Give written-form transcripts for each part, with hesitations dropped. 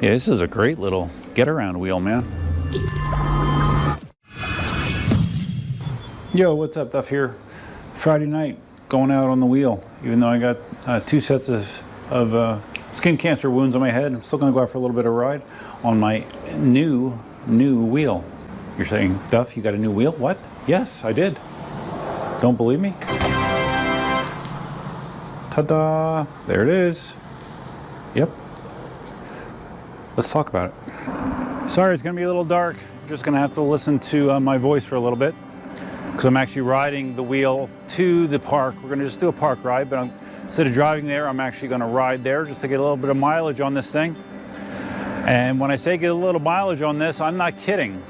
Yeah, this is a great little get-around wheel, man. Yo, what's up, Duff here? Friday night, going out on the wheel. Even though I got 2 sets of skin cancer wounds on my head, I'm still gonna go out for a little bit of ride on my new wheel. You're saying, Duff, you got a new wheel? What? Yes, I did. Don't believe me? Ta-da! There it is. Yep. Let's talk about it. Sorry, it's gonna be a little dark. You're just gonna have to listen to my voice for a little bit, because I'm actually riding the wheel to the park. We're gonna just do a park ride, but instead of driving there, I'm actually gonna ride there just to get a little bit of mileage on this thing. And when I say get a little mileage on this, I'm not kidding.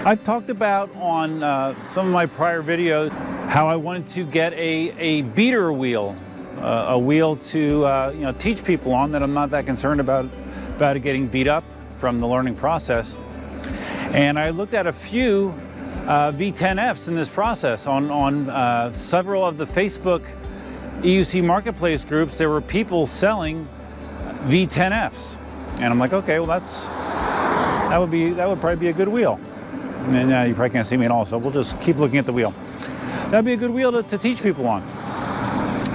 I've talked about on some of my prior videos how I wanted to get a beater wheel, a wheel to you know, teach people on, that I'm not that concerned about it getting beat up from the learning process. And I looked at a few V10Fs in this process on several of the Facebook EUC marketplace groups. There were people selling V10Fs, and I'm like, okay, well that would probably be a good wheel. And you probably can't see me at all, so we'll just keep looking at the wheel. That'd be a good wheel to teach people on.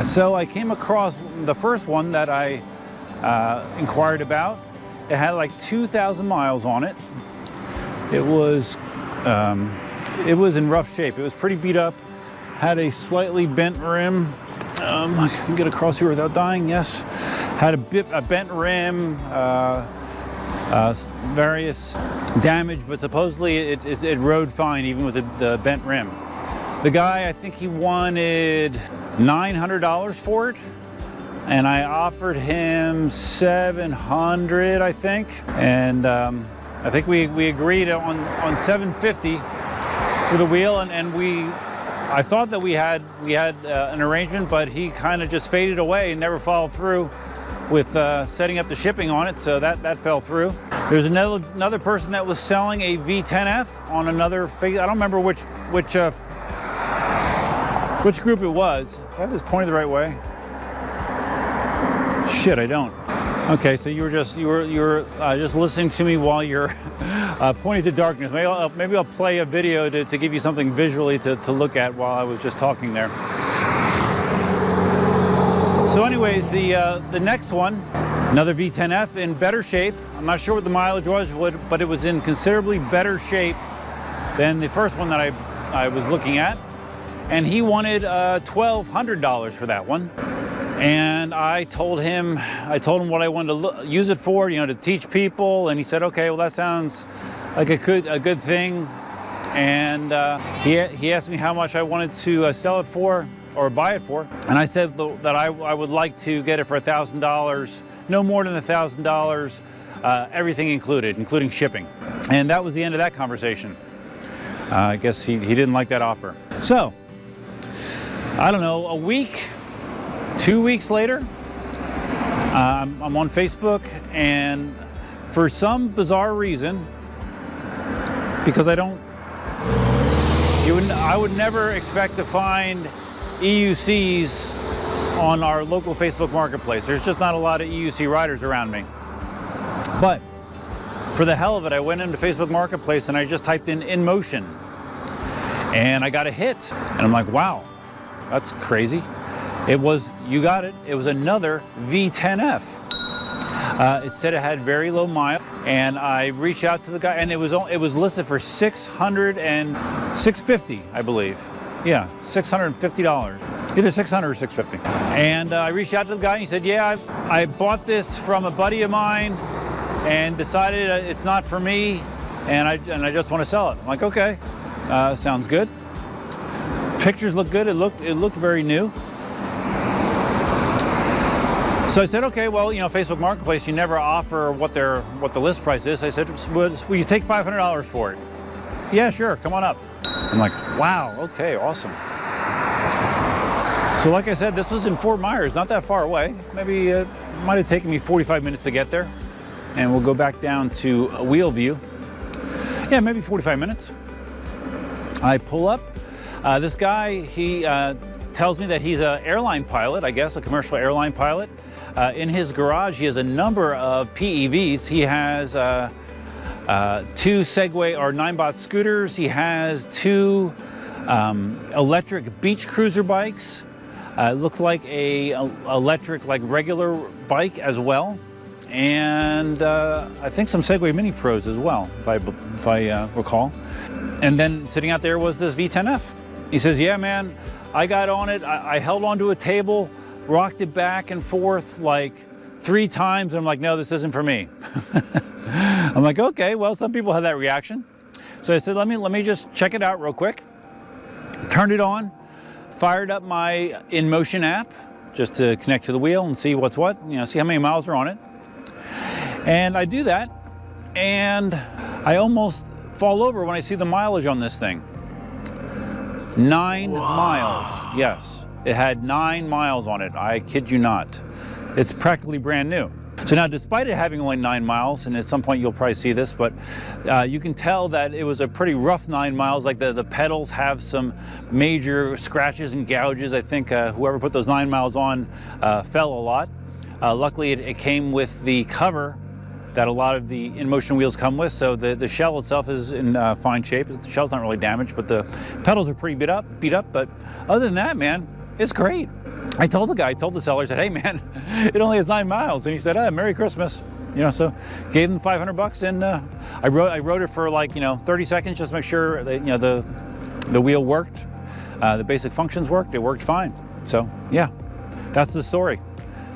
So I came across the first one that I inquired about. It had like 2,000 miles on it. It was in rough shape. It was pretty beat up. Had a slightly bent rim. I can get across here without dying. Yes. Had a bent rim. Various damage, but supposedly it rode fine even with the bent rim. The guy, I think he wanted $900 for it, and I offered him $700, I think, and I think we agreed on $750 for the wheel, and I thought that we had an arrangement, but he kind of just faded away and never followed through with setting up the shipping on it, so that fell through. There's another person that was selling a V10F on another I don't remember which group it was. Do I have this pointed the right way? Shit, I don't. Okay, so you were just listening to me while you're pointing to darkness. Maybe I'll play a video to give you something visually to look at while I was just talking there. So anyways, the next one, another V10F in better shape. I'm not sure what the mileage was, but it was in considerably better shape than the first one that I was looking at. And he wanted $1,200 for that one. And I told him what I wanted to use it for, you know, to teach people. And he said, okay, well, that sounds like a good thing. And he asked me how much I wanted to sell it for or buy it for. And I said that I would like to get it for $1,000, no more than $1,000, everything included, including shipping. And that was the end of that conversation. I guess he didn't like that offer. So, I don't know, a week, 2 weeks later, I'm on Facebook, and for some bizarre reason, because I would never expect to find EUCs on our local Facebook marketplace. There's just not a lot of EUC riders around me. But for the hell of it, I went into Facebook Marketplace and I just typed in Inmotion, and I got a hit. And I'm like, wow, that's crazy. It was, you got it, it was another V10F. It said it had very low mile, and I reached out to the guy, and it was listed for $650, I believe. Yeah, $650. Either $600 or $650. And I reached out to the guy, and he said, yeah, I bought this from a buddy of mine and decided it's not for me, and I just want to sell it. I'm like, okay, sounds good. Pictures look good. It looked very new. So I said, okay, well, you know, Facebook Marketplace, you never offer what the list price is. I said, will you take $500 for it? Yeah, sure, come on up. I'm like, wow, okay, awesome. So like I said, this was in Fort Myers, not that far away. Maybe it might have taken me 45 minutes to get there. And we'll go back down to Wheelview. Yeah, maybe 45 minutes. I pull up. This guy, he tells me that he's an airline pilot, I guess, a commercial airline pilot. In his garage, he has a number of PEVs. He has 2 Segway or Ninebot scooters. He has 2 electric beach cruiser bikes. Looks like a electric, like regular bike as well. And I think some Segway Mini Pros as well, if I recall. And then sitting out there was this V10F. He says, yeah, man, I got on it. I held onto a table, rocked it back and forth like 3 times. And I'm like, no, this isn't for me. I'm like, okay, well, some people have that reaction. So I said, let me just check it out real quick. Turned it on, fired up my Inmotion app just to connect to the wheel and see what's what, see how many miles are on it. And I do that, and I almost fall over when I see the mileage on this thing. 9 miles, yes. It had 9 miles on it, I kid you not. It's practically brand new. So now, despite it having only 9 miles, and at some point you'll probably see this, but you can tell that it was a pretty rough 9 miles. Like the pedals have some major scratches and gouges. I think whoever put those 9 miles on fell a lot. Luckily, it came with the cover that a lot of the Inmotion wheels come with, so the shell itself is in fine shape. The shell's not really damaged, but the pedals are pretty beat up. But other than that, man, it's great. I told the seller, I said, hey man, it only has 9 miles. And he said, Merry Christmas. So gave him $500, and I rode it for like, 30 seconds just to make sure that, the wheel worked. The basic functions worked, it worked fine. So yeah, that's the story.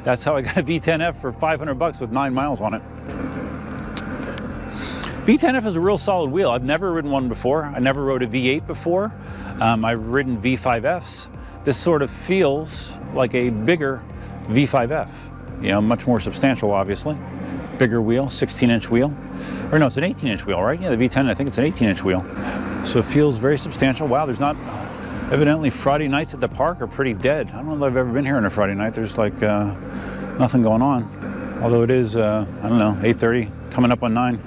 That's how I got a V10F for $500 with 9 miles on it. V10F is a real solid wheel. I've never ridden one before. I never rode a V8 before. I've ridden V5Fs. This sort of feels like a bigger V5F. Much more substantial, obviously. Bigger wheel, 16-inch wheel. Or no, it's an 18-inch wheel, right? Yeah, the V10, I think it's an 18-inch wheel. So it feels very substantial. Wow, there's not... Evidently, Friday nights at the park are pretty dead. I don't know if I've ever been here on a Friday night. There's like nothing going on. Although it is, I don't know, 8:30, coming up on 9.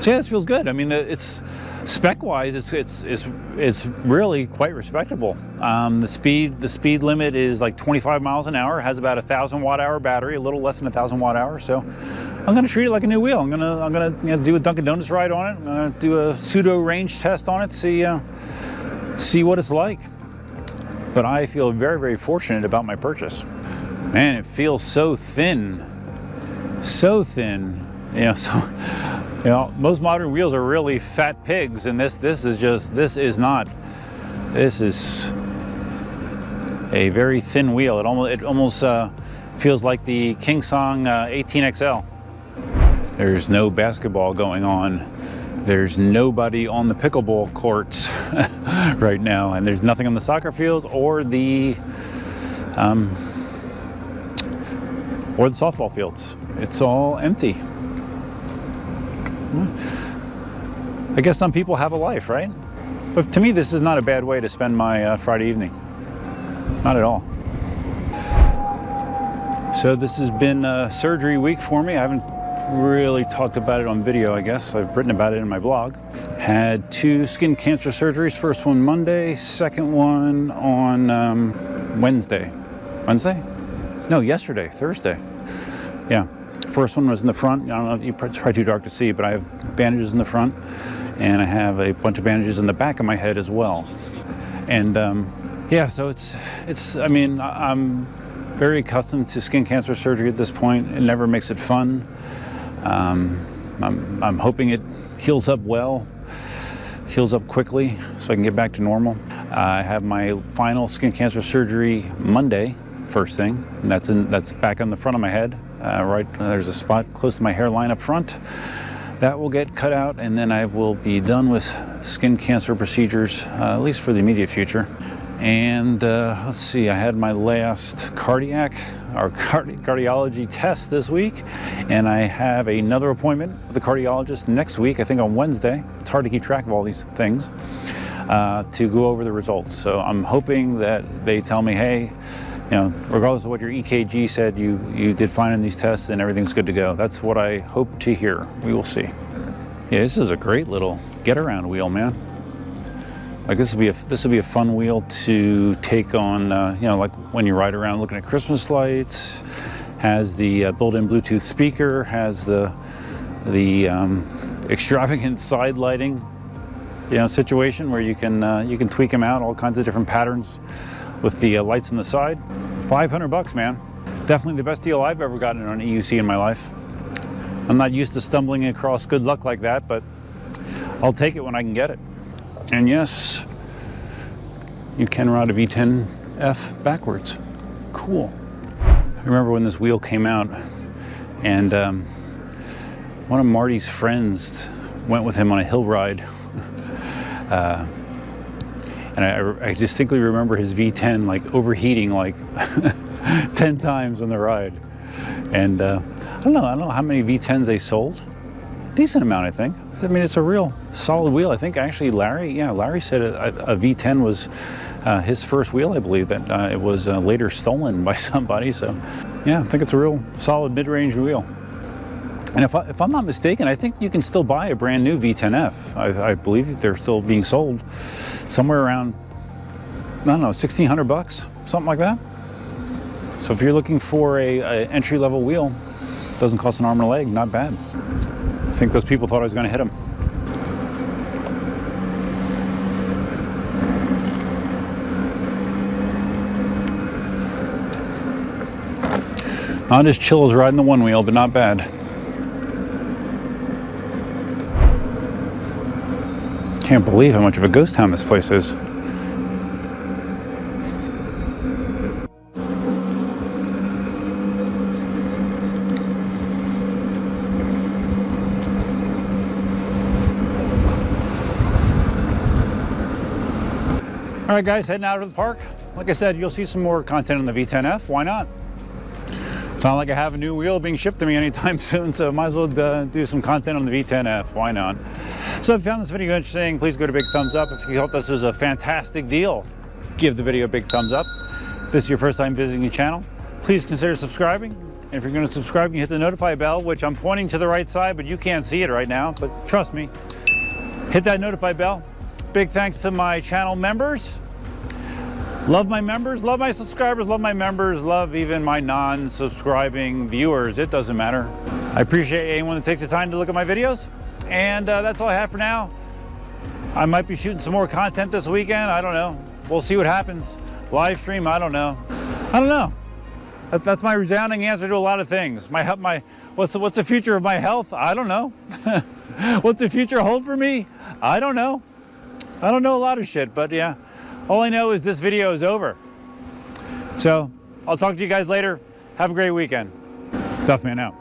So yeah, this feels good. I mean, it's spec-wise, it's really quite respectable. The speed limit is like 25 miles an hour. It has about a 1,000 watt-hour battery, a little less than 1,000 watt-hour. So I'm going to treat it like a new wheel. I'm gonna do a Dunkin' Donuts ride on it. I'm going to do a pseudo range test on it. See what it's like. But I feel very, very fortunate about my purchase. Man, it feels so thin. So thin. Most modern wheels are really fat pigs, and this is not. This is a very thin wheel. It almost feels like the KingSong 18XL. There's no basketball going on. There's nobody on the pickleball courts right now, and there's nothing on the soccer fields or the softball fields. It's all empty. I guess some people have a life, right? But to me, this is not a bad way to spend my Friday evening. Not at all. So this has been a surgery week for me. I haven't really talked about it on video, I guess. I've written about it in my blog. Had 2 skin cancer surgeries. First one Monday, second one on Wednesday. Wednesday? No, yesterday, Thursday. Yeah. First one was in the front. I don't know, it's probably too dark to see, but I have bandages in the front, and I have a bunch of bandages in the back of my head as well. And yeah, so I mean, I'm very accustomed to skin cancer surgery at this point. It never makes it fun. I'm hoping it heals up well, heals up quickly, so I can get back to normal. I have my final skin cancer surgery Monday, first thing, and that's back on the front of my head. Right, there's a spot close to my hairline up front. That will get cut out, and then I will be done with skin cancer procedures, at least for the immediate future. And let's see, I had my last cardiology test this week, and I have another appointment with the cardiologist next week, I think on Wednesday. It's hard to keep track of all these things, to go over the results. So I'm hoping that they tell me, hey, regardless of what your EKG said, you did fine in these tests and everything's good to go. That's what I hope to hear. We will see. Yeah, this is a great little get-around wheel, man. Like this would be a fun wheel to take on, like when you ride around looking at Christmas lights, Has the built-in Bluetooth speaker, has the extravagant side lighting, you know, situation where you can tweak them out, all kinds of different patterns with the lights on the side. 500 bucks, man. Definitely the best deal I've ever gotten on an EUC in my life. I'm not used to stumbling across good luck like that, but I'll take it when I can get it. And yes, you can ride a V10F backwards. Cool. I remember when this wheel came out, and one of Marty's friends went with him on a hill ride. And I distinctly remember his V10 like overheating like 10 times on the ride. And I don't know how many V10s they sold. Decent amount, I think. I mean, it's a real solid wheel. I think actually Larry said a V10 was his first wheel, I believe, that it was later stolen by somebody. So yeah, I think it's a real solid mid-range wheel. And if I'm not mistaken, I think you can still buy a brand new V10F. I believe they're still being sold somewhere around, I don't know, 1,600 bucks, something like that. So if you're looking for a entry-level wheel, doesn't cost an arm and a leg, not bad. I think those people thought I was going to hit them. Not as chill as riding the one wheel, but not bad. Can't believe how much of a ghost town this place is. All right, guys, heading out of the park. Like I said, you'll see some more content on the V10F. Why not? It's not like I have a new wheel being shipped to me anytime soon, so might as well do some content on the V10F. Why not? So if you found this video interesting, please give it a big thumbs up. If you thought this was a fantastic deal, give the video a big thumbs up. If this is your first time visiting the channel, please consider subscribing. And if you're going to subscribe, you can hit the notify bell, which I'm pointing to the right side, but you can't see it right now. But trust me, hit that notify bell. Big thanks to my channel members. Love my members, love my subscribers, love my members, love even my non-subscribing viewers. It doesn't matter. I appreciate anyone that takes the time to look at my videos. And that's all I have for now. I might be shooting some more content this weekend. I don't know. We'll see what happens. Live stream, I don't know. I don't know. That's my resounding answer to a lot of things. What's the future of my health? I don't know. What's the future hold for me? I don't know. I don't know a lot of shit, but yeah. All I know is this video is over. So I'll talk to you guys later. Have a great weekend. Duffman out.